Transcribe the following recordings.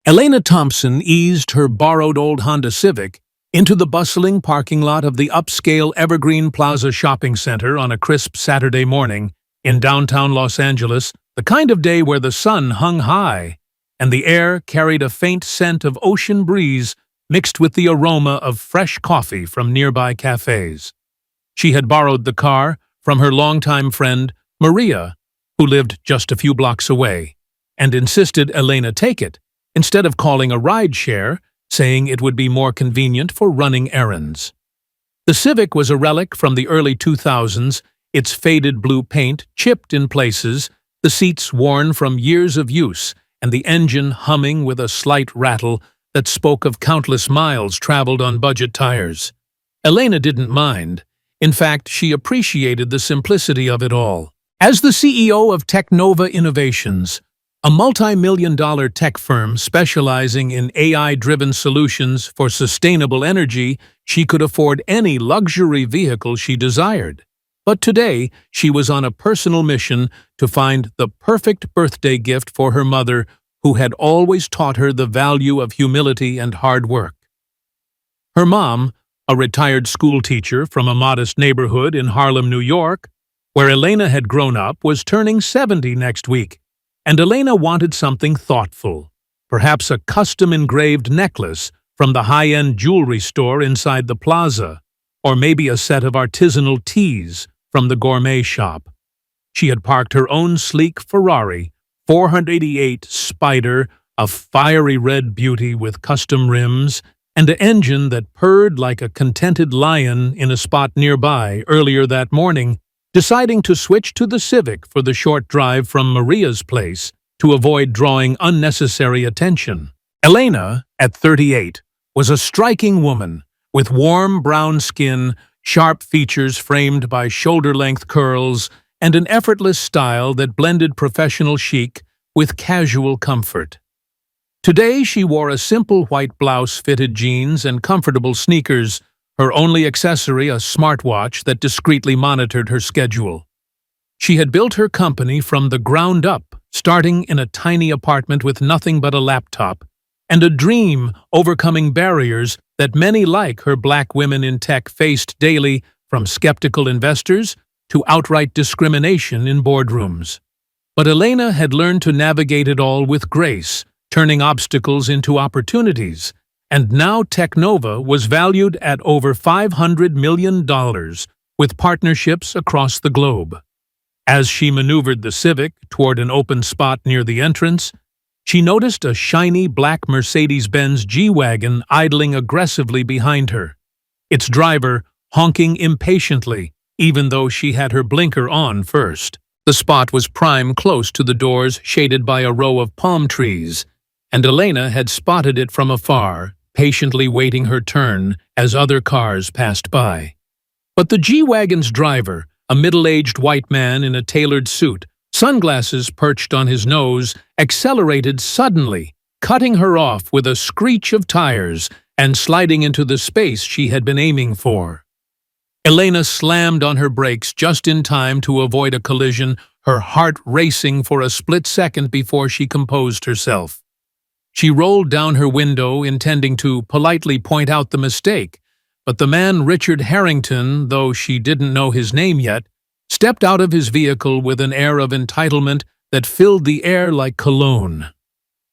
Elena Thompson eased her borrowed old Honda Civic into the bustling parking lot of the upscale Evergreen Plaza shopping center on a crisp Saturday morning in downtown Los Angeles, the kind of day where the sun hung high and the air carried a faint scent of ocean breeze mixed with the aroma of fresh coffee from nearby cafes. She had borrowed the car from her longtime friend, Maria, who lived just a few blocks away, and insisted Elena take it, instead of calling a ride-share, saying it would be more convenient for running errands. The Civic was a relic from the early 2000s, its faded blue paint chipped in places, the seats worn from years of use, and the engine humming with a slight rattle that spoke of countless miles traveled on budget tires. Elena didn't mind. In fact, she appreciated the simplicity of it all. As the CEO of Technova Innovations, a multi-million-dollar tech firm specializing in AI-driven solutions for sustainable energy, she could afford any luxury vehicle she desired. But today, she was on a personal mission to find the perfect birthday gift for her mother, who had always taught her the value of humility and hard work. Her mom, a retired school teacher from a modest neighborhood in Harlem, New York, where Elena had grown up, was turning 70 next week, and Elena wanted something thoughtful, perhaps a custom-engraved necklace from the high-end jewelry store inside the plaza, or maybe a set of artisanal teas from the gourmet shop. She had parked her own sleek Ferrari 488 Spider, a fiery red beauty with custom rims, and an engine that purred like a contented lion in a spot nearby earlier that morning, deciding to switch to the Civic for the short drive from Maria's place to avoid drawing unnecessary attention. Elena, at 38, was a striking woman with warm brown skin, sharp features framed by shoulder-length curls, and an effortless style that blended professional chic with casual comfort. Today she wore a simple white blouse, fitted jeans, and comfortable sneakers, her only accessory a smartwatch that discreetly monitored her schedule. She had built her company from the ground up, starting in a tiny apartment with nothing but a laptop, and a dream overcoming barriers that many like her black women in tech faced daily, from skeptical investors to outright discrimination in boardrooms. But Elena had learned to navigate it all with grace, turning obstacles into opportunities, and now Technova was valued at over $500 million, with partnerships across the globe. As she maneuvered the Civic toward an open spot near the entrance, she noticed a shiny black Mercedes-Benz G-Wagon idling aggressively behind her, its driver honking impatiently, even though she had her blinker on first. The spot was prime, close to the doors, shaded by a row of palm trees, and Elena had spotted it from afar, patiently waiting her turn as other cars passed by. But the G-Wagon's driver, a middle-aged white man in a tailored suit, sunglasses perched on his nose, accelerated suddenly, cutting her off with a screech of tires and sliding into the space she had been aiming for. Elena slammed on her brakes just in time to avoid a collision, her heart racing for a split second before she composed herself. She rolled down her window, intending to politely point out the mistake, but the man Richard Harrington, though she didn't know his name yet, stepped out of his vehicle with an air of entitlement that filled the air like cologne.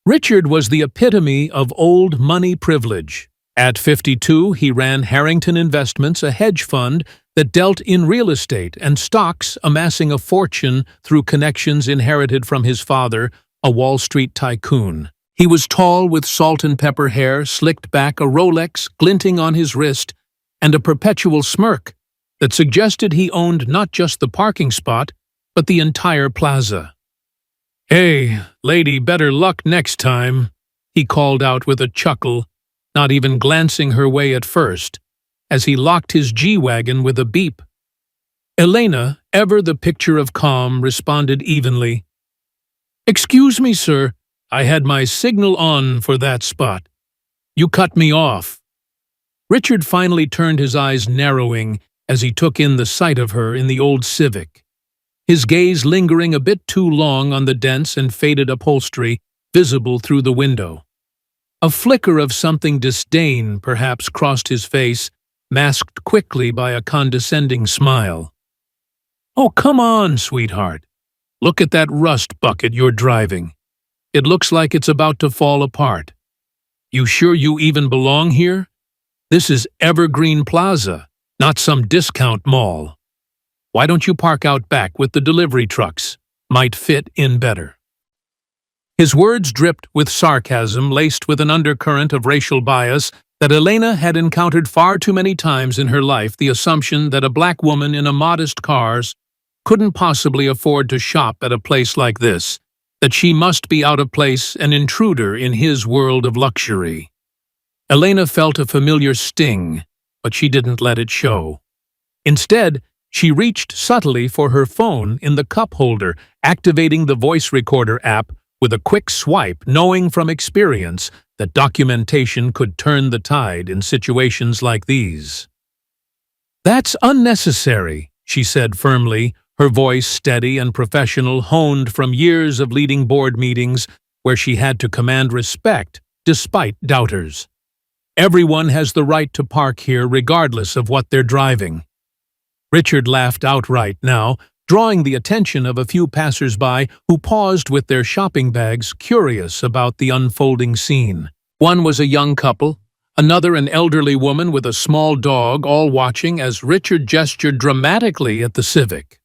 Richard was the epitome of old money privilege. At 52, he ran Harrington Investments, a hedge fund that dealt in real estate and stocks, amassing a fortune through connections inherited from his father, a Wall Street tycoon. He was tall with salt and pepper hair, slicked back, a Rolex glinting on his wrist, and a perpetual smirk that suggested he owned not just the parking spot, but the entire plaza. "Hey, lady, better luck next time," he called out with a chuckle, not even glancing her way at first, as he locked his G-Wagon with a beep. Elena, ever the picture of calm, responded evenly, "Excuse me, sir, I had my signal on for that spot. You cut me off." Richard finally turned, his eyes narrowing as he took in the sight of her in the old Civic, his gaze lingering a bit too long on the dense and faded upholstery visible through the window. A flicker of something disdain perhaps crossed his face, masked quickly by a condescending smile. "Oh, come on, sweetheart. Look at that rust bucket you're driving. It looks like it's about to fall apart. You sure you even belong here? This is Evergreen Plaza, not some discount mall. Why don't you park out back with the delivery trucks? Might fit in better." His words dripped with sarcasm laced with an undercurrent of racial bias that Elena had encountered far too many times in her life, the assumption that a black woman in a modest car couldn't possibly afford to shop at a place like this, that she must be out of place, an intruder in his world of luxury. Elena felt a familiar sting, but she didn't let it show. Instead, she reached subtly for her phone in the cup holder, activating the voice recorder app with a quick swipe, knowing from experience that documentation could turn the tide in situations like these. "That's unnecessary," she said firmly, her voice steady and professional, honed from years of leading board meetings where she had to command respect despite doubters. "Everyone has the right to park here regardless of what they're driving." Richard laughed outright now, drawing the attention of a few passers-by who paused with their shopping bags, curious about the unfolding scene. One was a young couple, another an elderly woman with a small dog, all watching as Richard gestured dramatically at the Civic.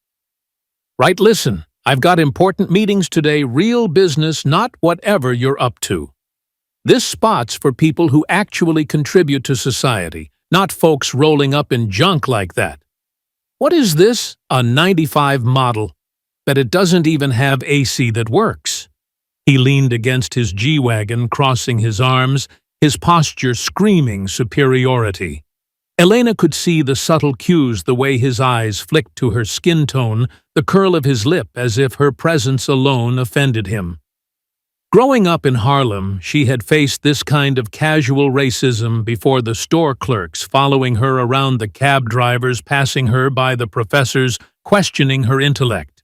"Right, listen, I've got important meetings today, real business, not whatever you're up to. This spot's for people who actually contribute to society, not folks rolling up in junk like that. What is this? A 95 model. Bet it doesn't even have AC that works." He leaned against his G-Wagon, crossing his arms, his posture screaming superiority. Elena could see the subtle cues, the way his eyes flicked to her skin tone, the curl of his lip as if her presence alone offended him. Growing up in Harlem, she had faced this kind of casual racism before the store clerks following her around, the cab drivers passing her by, the professors questioning her intellect.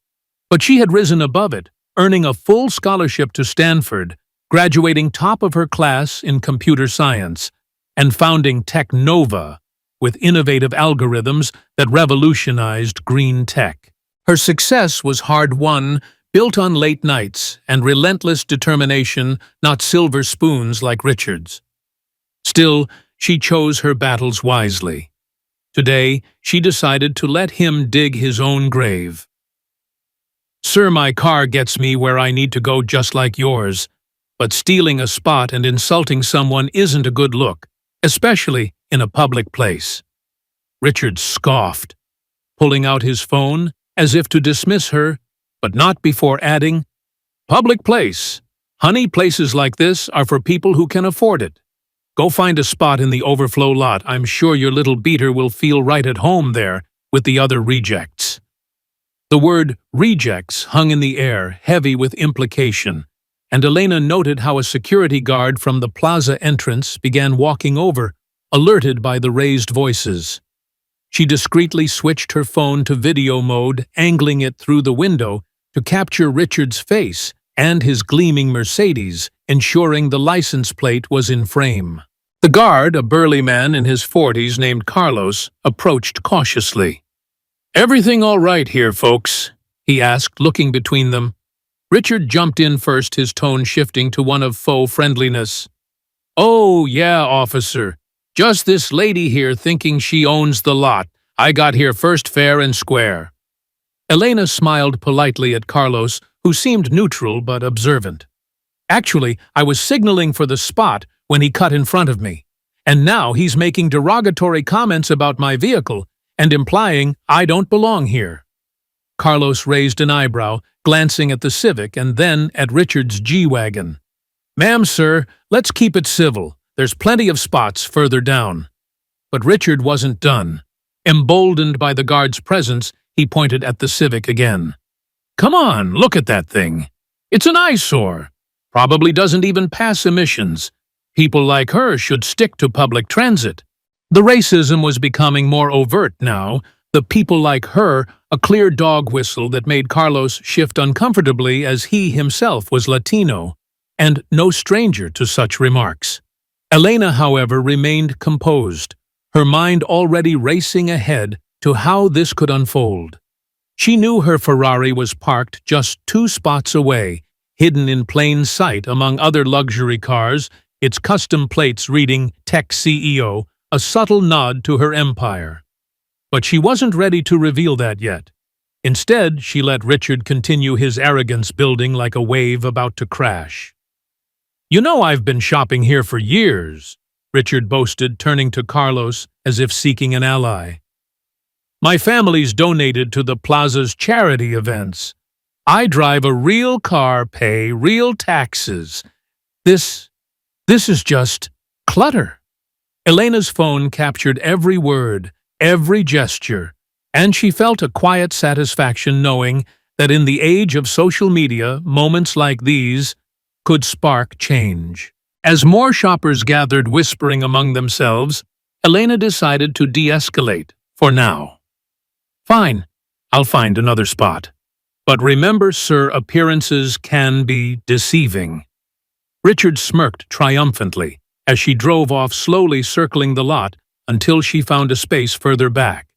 But she had risen above it, earning a full scholarship to Stanford, graduating top of her class in computer science, and founding Tech Nova with innovative algorithms that revolutionized green tech. Her success was hard-won, built on late nights and relentless determination, not silver spoons like Richard's. Still, she chose her battles wisely. Today, she decided to let him dig his own grave. "Sir, my car gets me where I need to go just like yours, but stealing a spot and insulting someone isn't a good look, especially in a public place." Richard scoffed, pulling out his phone as if to dismiss her, but not before adding, "Public place. Honey, places like this are for people who can afford it. Go find a spot in the overflow lot. I'm sure your little beater will feel right at home there with the other rejects." The word rejects hung in the air, heavy with implication, and Elena noted how a security guard from the plaza entrance began walking over, alerted by the raised voices. She discreetly switched her phone to video mode, angling it through the window to capture Richard's face and his gleaming Mercedes, ensuring the license plate was in frame. The guard, a burly man in his 40s named Carlos, approached cautiously. "Everything all right here, folks?" he asked, looking between them. Richard jumped in first, his tone shifting to one of faux friendliness. "Oh, yeah, officer. Just this lady here thinking she owns the lot. I got here first fair and square." Elena smiled politely at Carlos, who seemed neutral but observant. "Actually, I was signaling for the spot when he cut in front of me, and now he's making derogatory comments about my vehicle and implying I don't belong here." Carlos raised an eyebrow, glancing at the Civic and then at Richard's G-Wagon. "Ma'am, sir, let's keep it civil. There's plenty of spots further down." But Richard wasn't done. Emboldened by the guard's presence, he pointed at the Civic again. "Come on, look at that thing. It's an eyesore. Probably doesn't even pass emissions. People like her should stick to public transit." The racism was becoming more overt now, the "people like her" a clear dog whistle that made Carlos shift uncomfortably as he himself was Latino, and no stranger to such remarks. Elena, however, remained composed, her mind already racing ahead to how this could unfold. She knew her Ferrari was parked just 2 spots away, hidden in plain sight among other luxury cars, its custom plates reading Tech CEO, a subtle nod to her empire. But she wasn't ready to reveal that yet. Instead, she let Richard continue his arrogance building like a wave about to crash. "You know I've been shopping here for years," Richard boasted, turning to Carlos as if seeking an ally. "My family's donated to the plaza's charity events. I drive a real car, pay real taxes. This is just clutter." Elena's phone captured every word, every gesture, and she felt a quiet satisfaction knowing that in the age of social media, moments like these could spark change. As more shoppers gathered whispering among themselves, Elena decided to de-escalate, for now. "Fine, I'll find another spot. But remember, sir, appearances can be deceiving." Richard smirked triumphantly as she drove off, slowly circling the lot until she found a space further back.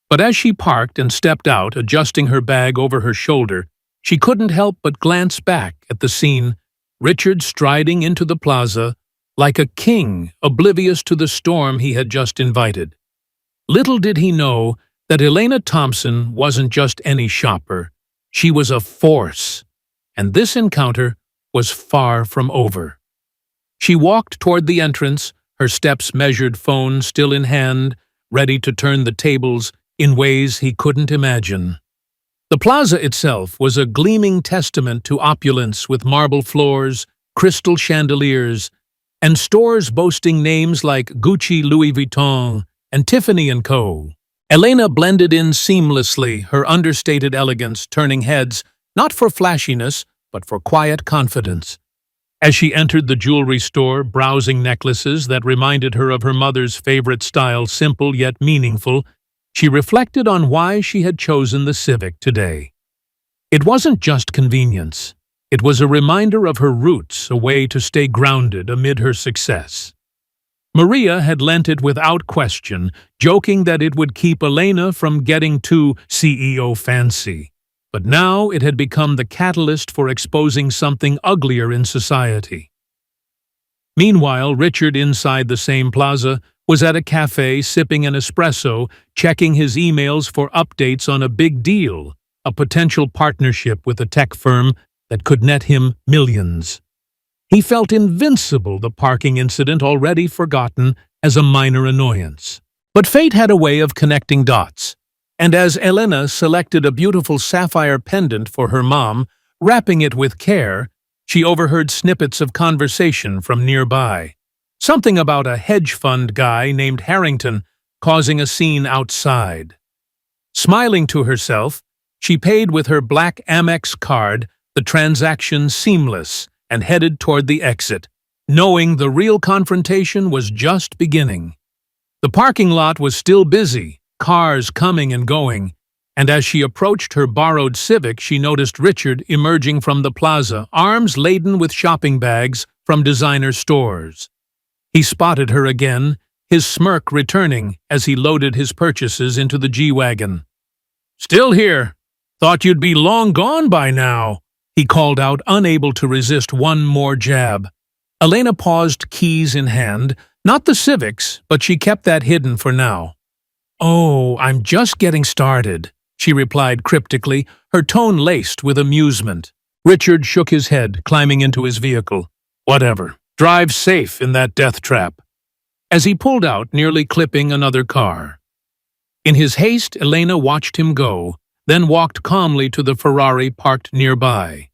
But as she parked and stepped out, adjusting her bag over her shoulder, she couldn't help but glance back at the scene, Richard striding into the plaza like a king, oblivious to the storm he had just invited. Little did he know that Elena Thompson wasn't just any shopper. She was a force, and this encounter was far from over. She walked toward the entrance, her steps measured, phone still in hand, ready to turn the tables in ways he couldn't imagine. The plaza itself was a gleaming testament to opulence, with marble floors, crystal chandeliers, and stores boasting names like Gucci, Louis Vuitton, and Tiffany & Co. Elena blended in seamlessly, her understated elegance turning heads not for flashiness, but for quiet confidence. As she entered the jewelry store, browsing necklaces that reminded her of her mother's favorite style, simple yet meaningful, she reflected on why she had chosen the Civic today. It wasn't just convenience. It was a reminder of her roots, a way to stay grounded amid her success. Maria had lent it without question, joking that it would keep Elena from getting too CEO fancy. But now it had become the catalyst for exposing something uglier in society. Meanwhile, Richard, inside the same plaza, was at a cafe sipping an espresso, checking his emails for updates on a big deal, a potential partnership with a tech firm that could net him millions. He felt invincible, the parking incident already forgotten as a minor annoyance. But fate had a way of connecting dots, and as Elena selected a beautiful sapphire pendant for her mom, wrapping it with care, she overheard snippets of conversation from nearby. Something about a hedge fund guy named Harrington causing a scene outside. Smiling to herself, she paid with her black Amex card, the transaction seamless, and headed toward the exit, knowing the real confrontation was just beginning. The parking lot was still busy, cars coming and going, and as she approached her borrowed Civic, she noticed Richard emerging from the plaza, arms laden with shopping bags from designer stores. He spotted her again, his smirk returning as he loaded his purchases into the G-Wagon. "Still here? Thought you'd be long gone by now," he called out, unable to resist one more jab. Elena paused, keys in hand, not the Civics, but she kept that hidden for now. "Oh, I'm just getting started," she replied cryptically, her tone laced with amusement. Richard shook his head, climbing into his vehicle. "Whatever. Drive safe in that death trap," as he pulled out, nearly clipping another car. In his haste, Elena watched him go, then walked calmly to the Ferrari parked nearby.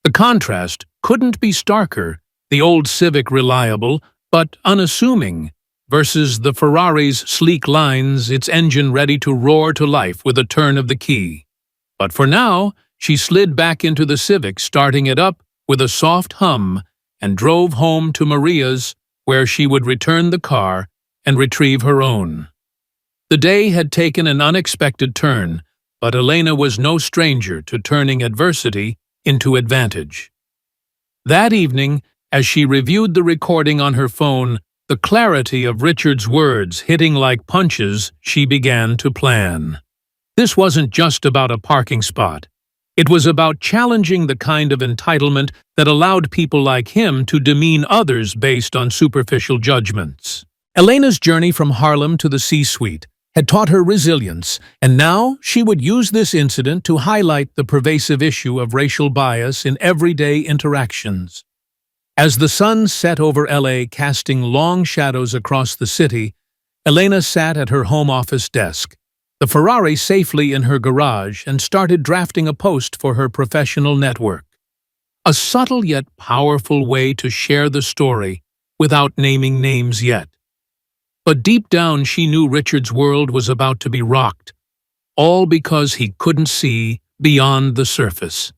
The contrast couldn't be starker, the old Civic reliable but unassuming, versus the Ferrari's sleek lines, its engine ready to roar to life with a turn of the key. But for now, she slid back into the Civic, starting it up with a soft hum, and drove home to Maria's, where she would return the car and retrieve her own. The day had taken an unexpected turn, but Elena was no stranger to turning adversity into advantage. That evening, as she reviewed the recording on her phone, the clarity of Richard's words hitting like punches, she began to plan. This wasn't just about a parking spot. It was about challenging the kind of entitlement that allowed people like him to demean others based on superficial judgments. Elena's journey from Harlem to the C-suite had taught her resilience, and now she would use this incident to highlight the pervasive issue of racial bias in everyday interactions. As the sun set over LA, casting long shadows across the city, Elena sat at her home office desk, the Ferrari safely in her garage, and started drafting a post for her professional network. A subtle yet powerful way to share the story without naming names yet. But deep down she knew Richard's world was about to be rocked, all because he couldn't see beyond the surface.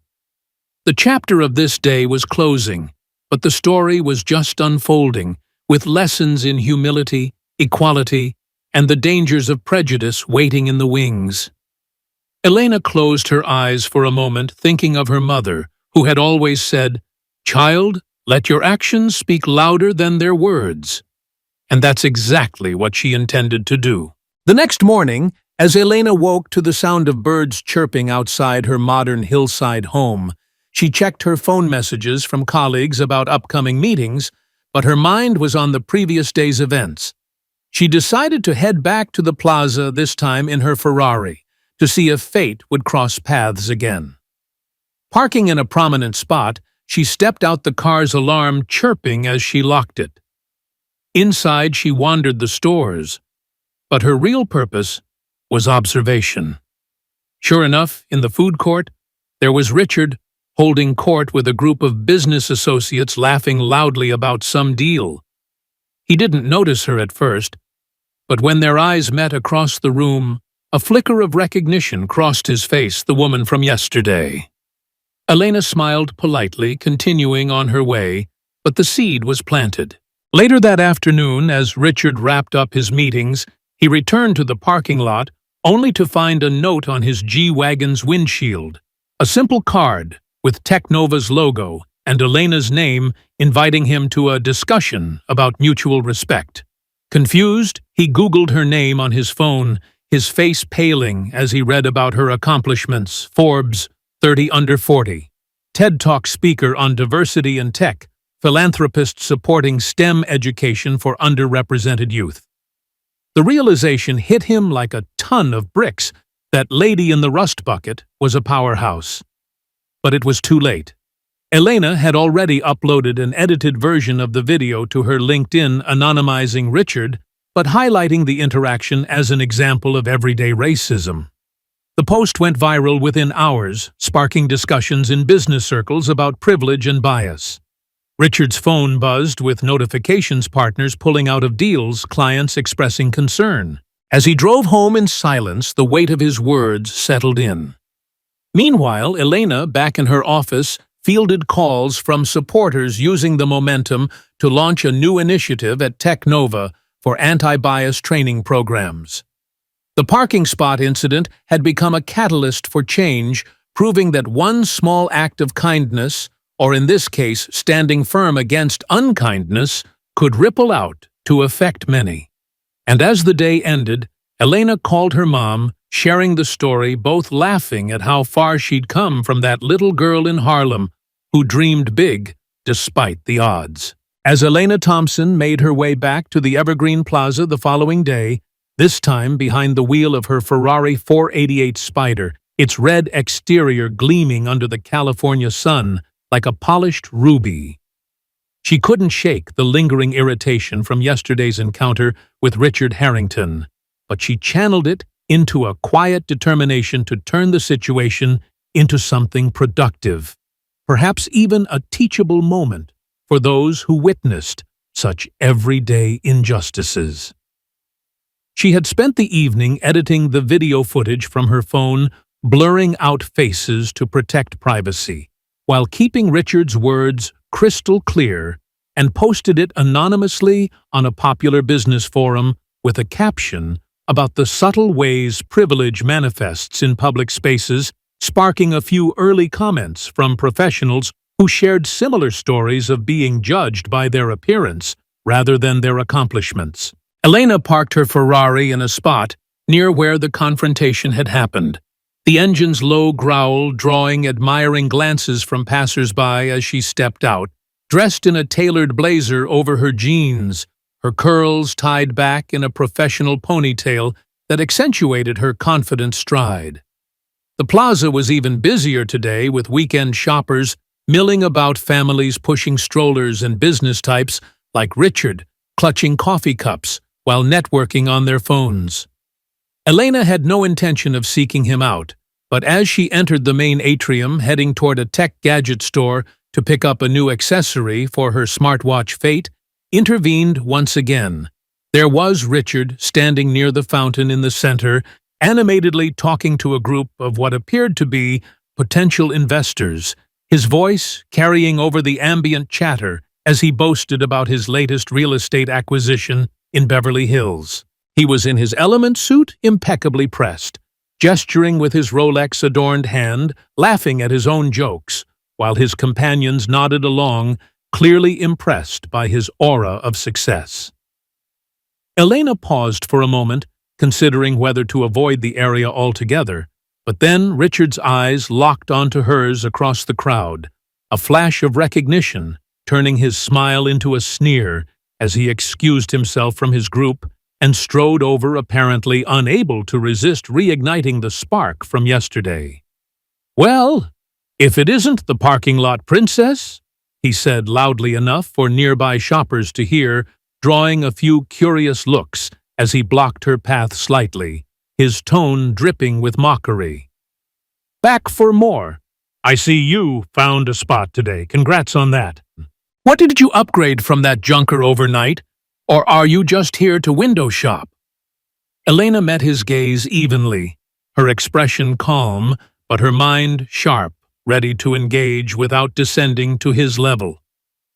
The chapter of this day was closing, but the story was just unfolding, with lessons in humility, equality, and the dangers of prejudice waiting in the wings. Elena closed her eyes for a moment, thinking of her mother, who had always said, "Child, let your actions speak louder than their words." And that's exactly what she intended to do. The next morning, as Elena woke to the sound of birds chirping outside her modern hillside home, she checked her phone messages from colleagues about upcoming meetings, but her mind was on the previous day's events. She decided to head back to the plaza, this time in her Ferrari, to see if fate would cross paths again. Parking in a prominent spot, she stepped out, the car's alarm chirping as she locked it. Inside, she wandered the stores, but her real purpose was observation. Sure enough, in the food court, there was Richard, holding court with a group of business associates laughing loudly about some deal. He didn't notice her at first, but when their eyes met across the room, a flicker of recognition crossed his face, the woman from yesterday. Elena smiled politely, continuing on her way, but the seed was planted. Later that afternoon, as Richard wrapped up his meetings, he returned to the parking lot, only to find a note on his G-Wagon's windshield. A simple card with Technova's logo and Elena's name, inviting him to a discussion about mutual respect. Confused, he Googled her name on his phone, his face paling as he read about her accomplishments: Forbes, 30 under 40, TED Talk speaker on diversity and tech, philanthropist supporting STEM education for underrepresented youth. The realization hit him like a ton of bricks that lady in the rust bucket was a powerhouse. But it was too late. Elena had already uploaded an edited version of the video to her LinkedIn, anonymizing Richard, but highlighting the interaction as an example of everyday racism. The post went viral within hours, sparking discussions in business circles about privilege and bias. Richard's phone buzzed with notifications, partners pulling out of deals, clients expressing concern. As he drove home in silence, the weight of his words settled in. Meanwhile, Elena, back in her office, fielded calls from supporters using the momentum to launch a new initiative at Technova for anti-bias training programs. The parking spot incident had become a catalyst for change, proving that one small act of kindness, or in this case, standing firm against unkindness, could ripple out to affect many. And as the day ended, Elena called her mom, sharing the story, both laughing at how far she'd come from that little girl in Harlem who dreamed big despite the odds. As Elena Thompson made her way back to the Evergreen Plaza the following day, this time behind the wheel of her Ferrari 488 Spider, its red exterior gleaming under the California sun like a polished ruby, she couldn't shake the lingering irritation from yesterday's encounter with Richard Harrington, but she channeled it into a quiet determination to turn the situation into something productive, perhaps even a teachable moment for those who witnessed such everyday injustices. She had spent the evening editing the video footage from her phone, blurring out faces to protect privacy, while keeping Richard's words crystal clear, and posted it anonymously on a popular business forum with a caption about the subtle ways privilege manifests in public spaces, sparking a few early comments from professionals who shared similar stories of being judged by their appearance, rather than their accomplishments. Elena parked her Ferrari in a spot near where the confrontation had happened, the engine's low growl drawing admiring glances from passers-by as she stepped out, dressed in a tailored blazer over her jeans, her curls tied back in a professional ponytail that accentuated her confident stride. The plaza was even busier today, with weekend shoppers milling about, families pushing strollers and business types like Richard clutching coffee cups while networking on their phones. Elena had no intention of seeking him out, but as she entered the main atrium heading toward a tech gadget store to pick up a new accessory for her smartwatch, fate intervened once again. There was Richard standing near the fountain in the center, animatedly talking to a group of what appeared to be potential investors, his voice carrying over the ambient chatter as he boasted about his latest real estate acquisition in Beverly Hills. He was in his element suit, impeccably pressed, gesturing with his Rolex-adorned hand, laughing at his own jokes, while his companions nodded along, clearly impressed by his aura of success. Elena paused for a moment, considering whether to avoid the area altogether, but then Richard's eyes locked onto hers across the crowd, a flash of recognition, turning his smile into a sneer as he excused himself from his group and strode over, apparently unable to resist reigniting the spark from yesterday. "Well, if it isn't the parking lot princess," he said loudly enough for nearby shoppers to hear, drawing a few curious looks as he blocked her path slightly, his tone dripping with mockery. "Back for more. I see you found a spot today. Congrats on that. What did you upgrade from that junker overnight? Or are you just here to window shop?" Elena met his gaze evenly, her expression calm, but her mind sharp, ready to engage without descending to his level.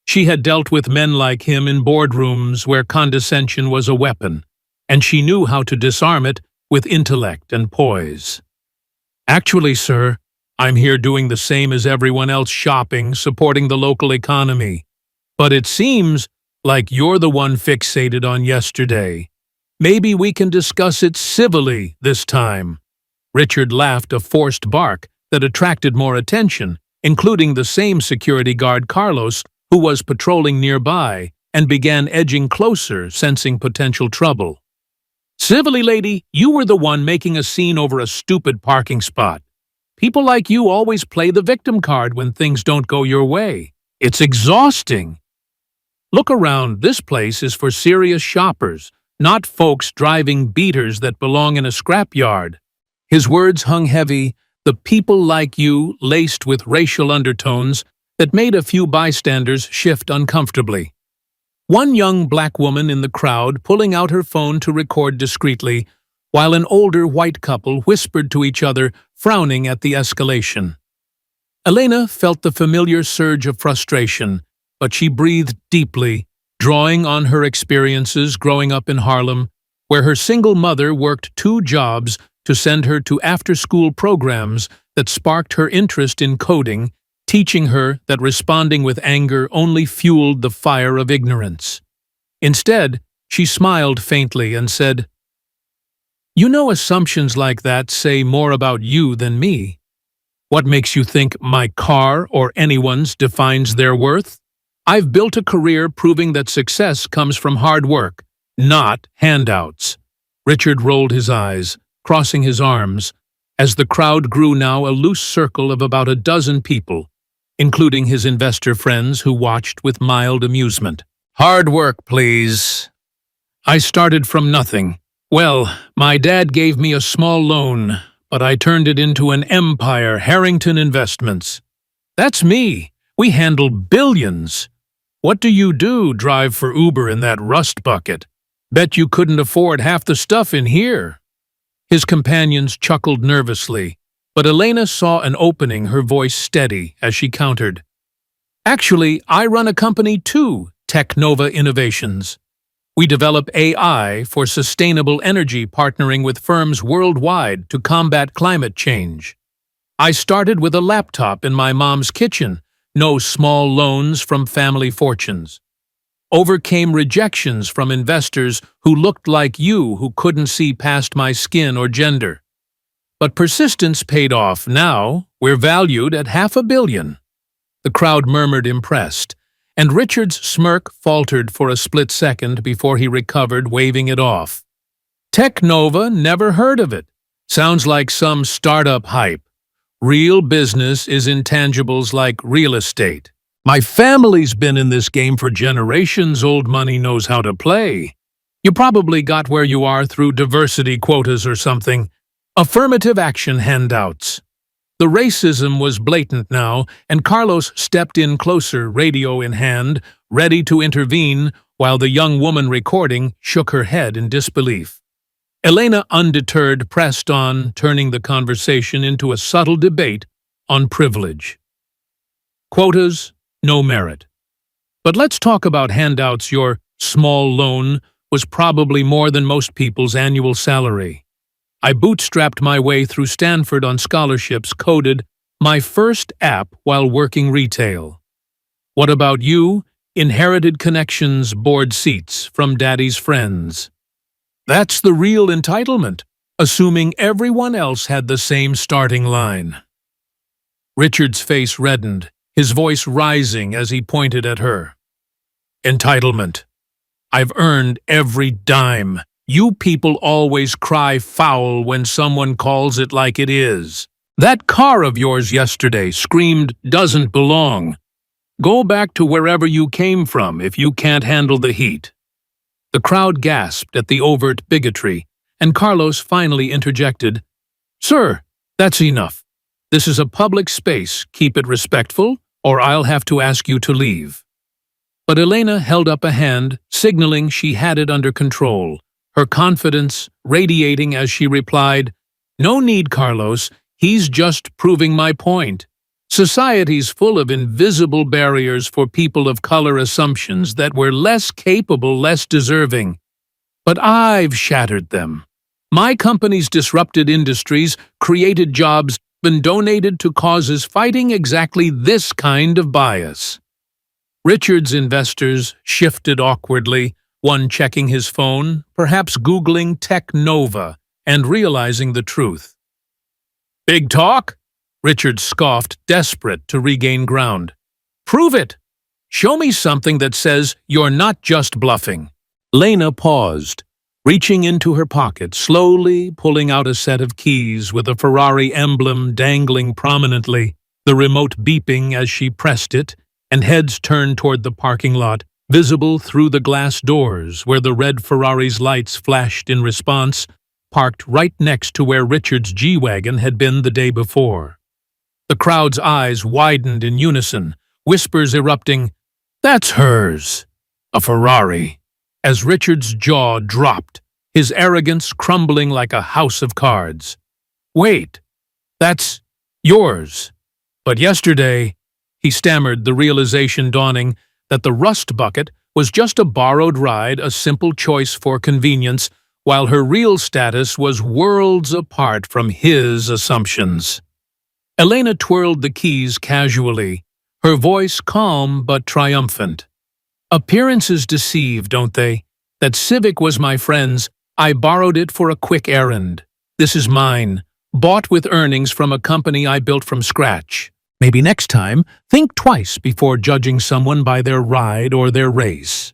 She had dealt with men like him in boardrooms where condescension was a weapon, and she knew how to disarm it with intellect and poise. "Actually, sir, I'm here doing the same as everyone else, shopping, supporting the local economy. But it seems like you're the one fixated on yesterday. Maybe we can discuss it civilly this time." Richard laughed, a forced bark that attracted more attention, including the same security guard Carlos, who was patrolling nearby, and began edging closer, sensing potential trouble. "Civilly, lady, you were the one making a scene over a stupid parking spot. People like you always play the victim card when things don't go your way. It's exhausting. Look around, this place is for serious shoppers, not folks driving beaters that belong in a scrapyard." His words hung heavy, the "people like you" laced with racial undertones that made a few bystanders shift uncomfortably. One young black woman in the crowd pulling out her phone to record discreetly, while an older white couple whispered to each other, frowning at the escalation. Elena felt the familiar surge of frustration, but she breathed deeply, drawing on her experiences growing up in Harlem, where her single mother worked 2 jobs to send her to after-school programs that sparked her interest in coding, teaching her that responding with anger only fueled the fire of ignorance. Instead, she smiled faintly and said, "You know, assumptions like that say more about you than me. What makes you think my car or anyone's defines their worth? I've built a career proving that success comes from hard work, not handouts." Richard rolled his eyes, crossing his arms, as the crowd grew now a loose circle of about a dozen people, including his investor friends who watched with mild amusement. "Hard work, please. I started from nothing. Well, my dad gave me a small loan, but I turned it into an empire, Harrington Investments. That's me. We handle billions. What do you do, drive for Uber in that rust bucket? Bet you couldn't afford half the stuff in here." His companions chuckled nervously, but Elena saw an opening, her voice steady as she countered. "Actually, I run a company too, Technova Innovations. We develop AI for sustainable energy, partnering with firms worldwide to combat climate change. I started with a laptop in my mom's kitchen, no small loans from family fortunes. overcame rejections from investors who looked like you, who couldn't see past my skin or gender. But persistence paid off. Now, we're valued at $500 million. The crowd murmured impressed, and Richard's smirk faltered for a split second before he recovered, waving it off. Technova, never heard of it. Sounds like some startup hype. Real business is intangibles like real estate. My family's been in this game for generations. Old money knows how to play. You probably got where you are through diversity quotas or something. Affirmative action handouts. The racism was blatant now, and Carlos stepped in closer, radio in hand, ready to intervene, while the young woman recording shook her head in disbelief. Elena, undeterred, pressed on, turning the conversation into a subtle debate on privilege. Quotas, no merit. But let's talk about handouts. Your small loan was probably more than most people's annual salary. I bootstrapped my way through Stanford on scholarships, coded my first app while working retail. What about you? Inherited connections, board seats from daddy's friends. That's the real entitlement, assuming everyone else had the same starting line. Richard's face reddened, his voice rising as he pointed at her. Entitlement. I've earned every dime. You people always cry foul when someone calls it like it is. That car of yours yesterday screamed, doesn't belong. Go back to wherever you came from if you can't handle the heat. The crowd gasped at the overt bigotry, and Carlos finally interjected, Sir, that's enough. This is a public space. Keep it respectful, or I'll have to ask you to leave. But Elena held up a hand, signaling she had it under control, her confidence radiating as she replied, No need, Carlos. He's just proving my point. Society's full of invisible barriers for people of color, assumptions that we're less capable, less deserving. But I've shattered them. My company's disrupted industries, created jobs, been donated to causes fighting exactly this kind of bias. Richard's investors shifted awkwardly, one checking his phone, perhaps Googling Technova, and realizing the truth. Big talk? Richard scoffed, desperate to regain ground. Prove it! Show me something that says you're not just bluffing. Lena paused, reaching into her pocket, slowly pulling out a set of keys with a Ferrari emblem dangling prominently, the remote beeping as she pressed it, and heads turned toward the parking lot, visible through the glass doors where the red Ferrari's lights flashed in response, parked right next to where Richard's G-Wagon had been the day before. The crowd's eyes widened in unison, whispers erupting, That's hers! A Ferrari! As Richard's jaw dropped, his arrogance crumbling like a house of cards. Wait, that's yours. But yesterday, he stammered, the realization dawning that the rust bucket was just a borrowed ride, a simple choice for convenience, while her real status was worlds apart from his assumptions. Elena twirled the keys casually, her voice calm but triumphant. Appearances deceive, don't they? That Civic was my friend's. I borrowed it for a quick errand. This is mine, bought with earnings from a company I built from scratch. Maybe next time, think twice before judging someone by their ride or their race.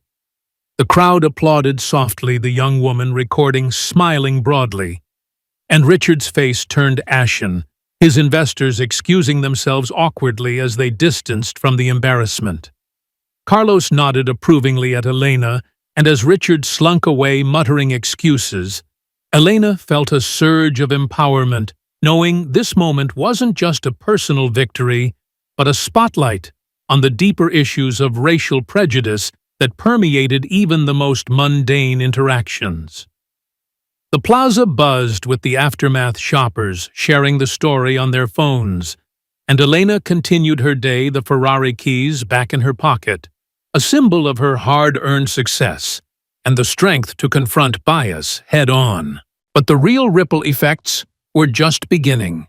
The crowd applauded softly, the young woman recording smiling broadly. And Richard's face turned ashen, his investors excusing themselves awkwardly as they distanced from the embarrassment. Carlos nodded approvingly at Elena, and as Richard slunk away muttering excuses, Elena felt a surge of empowerment, knowing this moment wasn't just a personal victory, but a spotlight on the deeper issues of racial prejudice that permeated even the most mundane interactions. The plaza buzzed with the aftermath shoppers sharing the story on their phones, and Elena continued her day, the Ferrari keys back in her pocket, a symbol of her hard-earned success and the strength to confront bias head-on. But the real ripple effects were just beginning.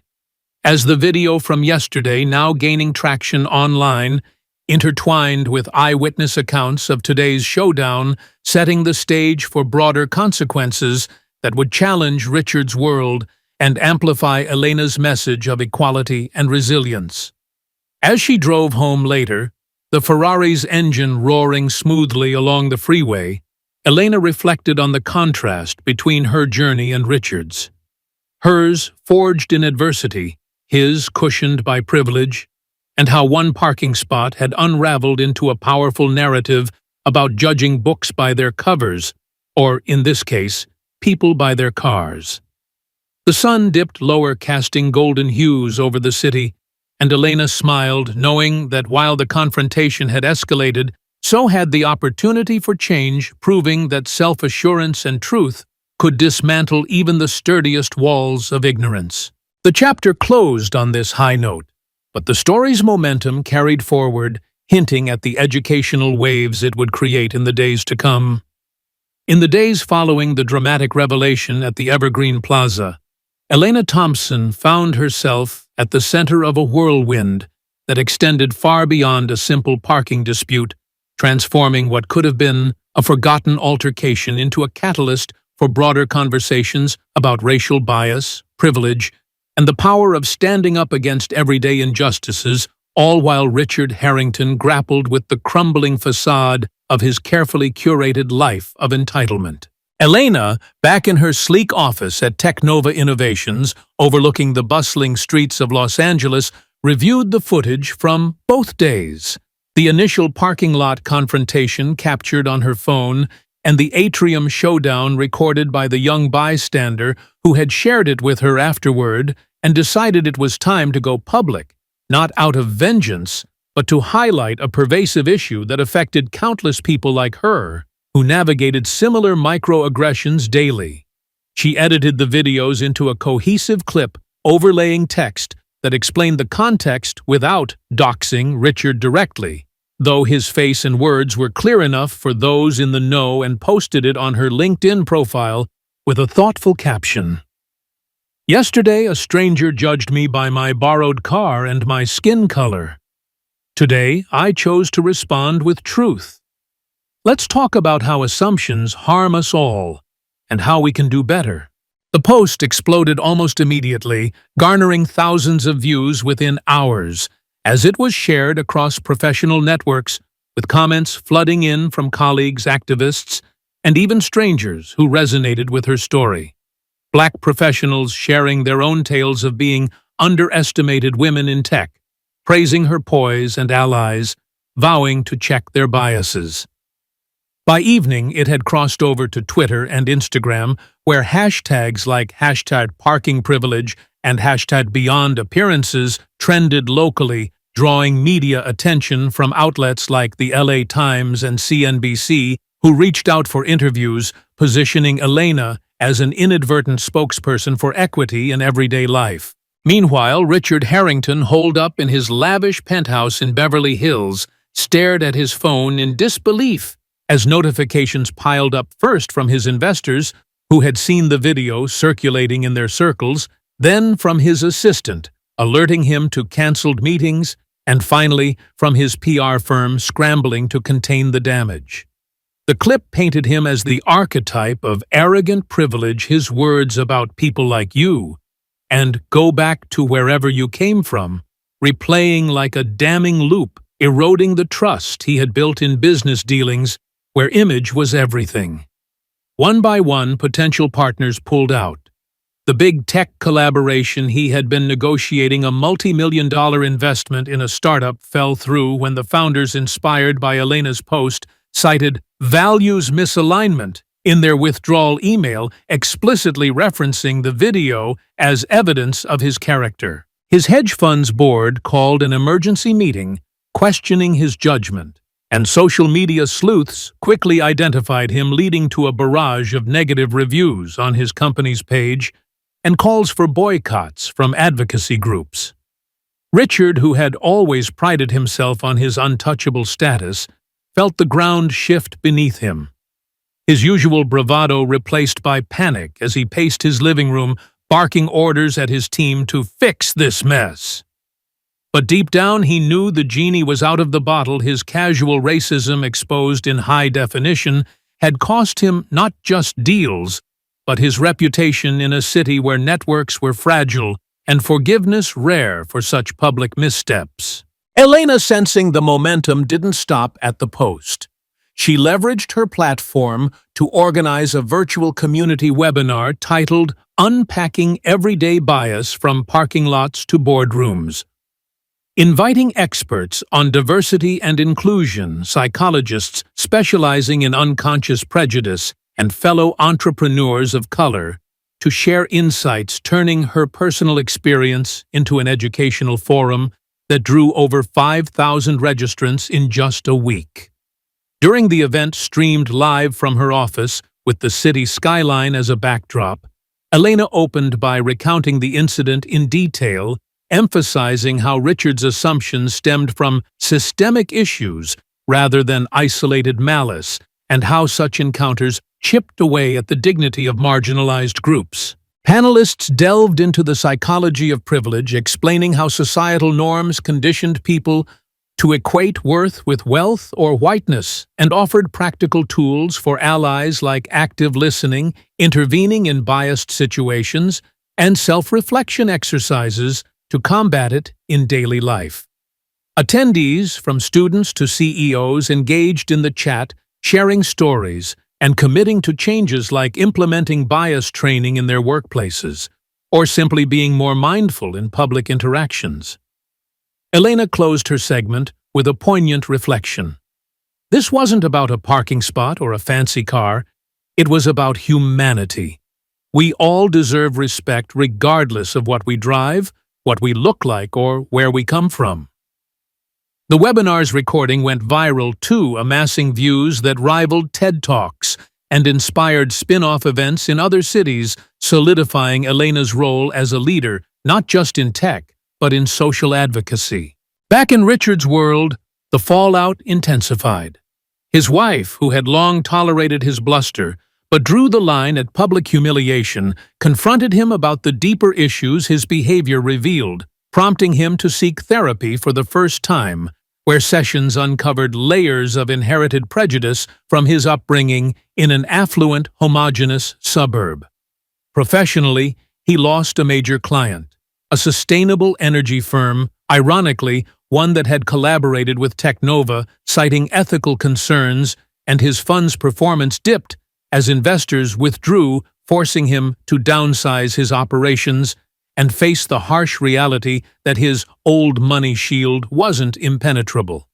As the video from yesterday, now gaining traction online, intertwined with eyewitness accounts of today's showdown, setting the stage for broader consequences that would challenge Richard's world and amplify Elena's message of equality and resilience. As she drove home later, the Ferrari's engine roaring smoothly along the freeway, Elena reflected on the contrast between her journey and Richard's. Hers forged in adversity, his cushioned by privilege, and how one parking spot had unraveled into a powerful narrative about judging books by their covers, or, in this case, people by their cars. The sun dipped lower, casting golden hues over the city, and Elena smiled, knowing that while the confrontation had escalated, so had the opportunity for change, proving that self-assurance and truth could dismantle even the sturdiest walls of ignorance. The chapter closed on this high note, but the story's momentum carried forward, hinting at the educational waves it would create in the days to come. In the days following the dramatic revelation at the Evergreen Plaza, Elena Thompson found herself at the center of a whirlwind that extended far beyond a simple parking dispute, transforming what could have been a forgotten altercation into a catalyst for broader conversations about racial bias, privilege, and the power of standing up against everyday injustices, all while Richard Harrington grappled with the crumbling facade of his carefully curated life of entitlement. Elena, back in her sleek office at Technova Innovations, overlooking the bustling streets of Los Angeles, reviewed the footage from both days. The initial parking lot confrontation captured on her phone, and the atrium showdown recorded by the young bystander who had shared it with her afterward and decided it was time to go public, not out of vengeance, but to highlight a pervasive issue that affected countless people like her, who navigated similar microaggressions daily. She edited the videos into a cohesive clip, overlaying text that explained the context without doxing Richard directly, though his face and words were clear enough for those in the know, and posted it on her LinkedIn profile with a thoughtful caption. "Yesterday, a stranger judged me by my borrowed car and my skin color. Today, I chose to respond with truth. Let's talk about how assumptions harm us all and how we can do better." The post exploded almost immediately, garnering thousands of views within hours, as it was shared across professional networks, with comments flooding in from colleagues, activists, and even strangers who resonated with her story. Black professionals sharing their own tales of being underestimated women in tech, praising her poise and allies, vowing to check their biases. By evening, it had crossed over to Twitter and Instagram, where hashtags like #parkingprivilege and #beyondappearances trended locally, drawing media attention from outlets like the LA Times and CNBC, who reached out for interviews, positioning Elena as an inadvertent spokesperson for equity in everyday life. Meanwhile, Richard Harrington, holed up in his lavish penthouse in Beverly Hills, stared at his phone in disbelief as notifications piled up, first from his investors, who had seen the video circulating in their circles, then from his assistant, alerting him to canceled meetings, and finally from his PR firm scrambling to contain the damage. The clip painted him as the archetype of arrogant privilege, his words about "people like you" and "go back to wherever you came from," replaying like a damning loop, eroding the trust he had built in business dealings where image was everything. One by one, potential partners pulled out. The big tech collaboration he had been negotiating, a multi-million-dollar investment in a startup, fell through when the founders, inspired by Elena's post, cited values misalignment in their withdrawal email, explicitly referencing the video as evidence of his character. His hedge fund's board called an emergency meeting, questioning his judgment, and social media sleuths quickly identified him, leading to a barrage of negative reviews on his company's page and calls for boycotts from advocacy groups. Richard, who had always prided himself on his untouchable status, felt the ground shift beneath him. His usual bravado replaced by panic as he paced his living room, barking orders at his team to fix this mess. But deep down he knew the genie was out of the bottle. His casual racism, exposed in high definition, had cost him not just deals, but his reputation in a city where networks were fragile and forgiveness rare for such public missteps. Elena, sensing the momentum, didn't stop at the post. She leveraged her platform to organize a virtual community webinar titled Unpacking Everyday Bias from Parking Lots to Boardrooms. Inviting experts on diversity and inclusion, psychologists specializing in unconscious prejudice, and fellow entrepreneurs of color to share insights, turning her personal experience into an educational forum that drew over 5,000 registrants in just a week. During the event, streamed live from her office with the city skyline as a backdrop, Elena opened by recounting the incident in detail, emphasizing how Richard's assumptions stemmed from systemic issues rather than isolated malice, and how such encounters chipped away at the dignity of marginalized groups. Panelists delved into the psychology of privilege, explaining how societal norms conditioned people to equate worth with wealth or whiteness, and offered practical tools for allies like active listening, intervening in biased situations, and self-reflection exercises to combat it in daily life. Attendees, from students to CEOs, engaged in the chat, sharing stories and committing to changes like implementing bias training in their workplaces, or simply being more mindful in public interactions. Elena closed her segment with a poignant reflection. This wasn't about a parking spot or a fancy car. It was about humanity. We all deserve respect regardless of what we drive, what we look like, or where we come from. The webinar's recording went viral too, amassing views that rivaled TED Talks and inspired spin-off events in other cities, solidifying Elena's role as a leader, not just in tech, but in social advocacy. Back in Richard's world, the fallout intensified. His wife, who had long tolerated his bluster, but drew the line at public humiliation, confronted him about the deeper issues his behavior revealed, prompting him to seek therapy for the first time, where sessions uncovered layers of inherited prejudice from his upbringing in an affluent, homogeneous suburb. Professionally, he lost a major client, a sustainable energy firm, ironically, one that had collaborated with Technova, citing ethical concerns, and his fund's performance dipped as investors withdrew, forcing him to downsize his operations and face the harsh reality that his old money shield wasn't impenetrable.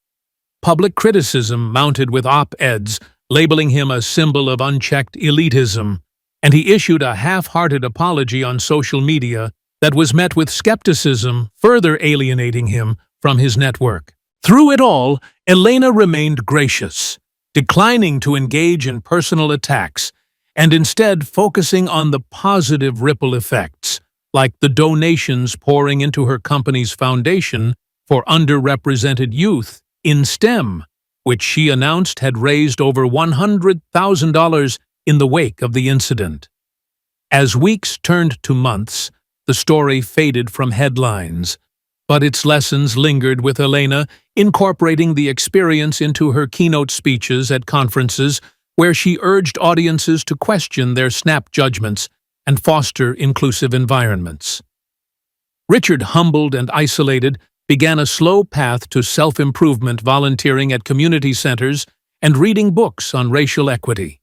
Public criticism mounted with op-eds, labeling him a symbol of unchecked elitism, and he issued a half-hearted apology on social media that was met with skepticism, further alienating him from his network. Through it all, Elena remained gracious, declining to engage in personal attacks and instead focusing on the positive ripple effects, like the donations pouring into her company's foundation for underrepresented youth in STEM, which she announced had raised over $100,000 in the wake of the incident. As weeks turned to months, the story faded from headlines, but its lessons lingered with Elena, incorporating the experience into her keynote speeches at conferences where she urged audiences to question their snap judgments and foster inclusive environments. Richard, humbled and isolated, began a slow path to self-improvement, volunteering at community centers and reading books on racial equity.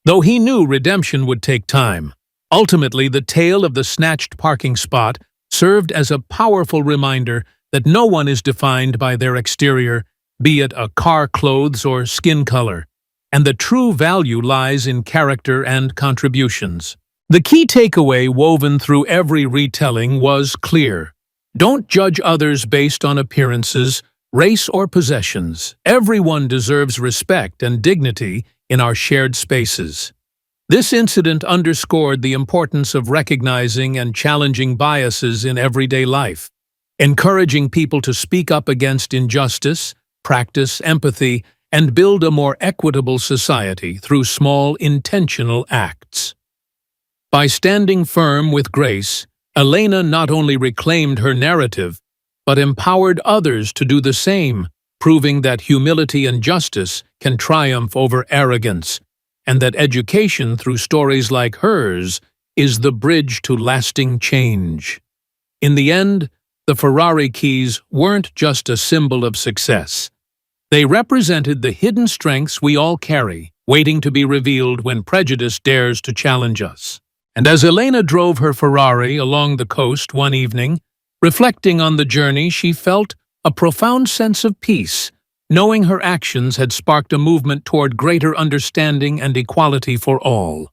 Though he knew redemption would take time, ultimately the tale of the snatched parking spot served as a powerful reminder that no one is defined by their exterior, be it a car, clothes, or skin color, and the true value lies in character and contributions. The key takeaway woven through every retelling was clear. Don't judge others based on appearances, race, or possessions. Everyone deserves respect and dignity in our shared spaces. This incident underscored the importance of recognizing and challenging biases in everyday life, encouraging people to speak up against injustice, practice empathy, and build a more equitable society through small, intentional acts. By standing firm with grace, Elena not only reclaimed her narrative, but empowered others to do the same, proving that humility and justice can triumph over arrogance, and that education through stories like hers is the bridge to lasting change. In the end, the Ferrari keys weren't just a symbol of success. They represented the hidden strengths we all carry, waiting to be revealed when prejudice dares to challenge us. And as Elena drove her Ferrari along the coast one evening, reflecting on the journey, she felt a profound sense of peace, knowing her actions had sparked a movement toward greater understanding and equality for all.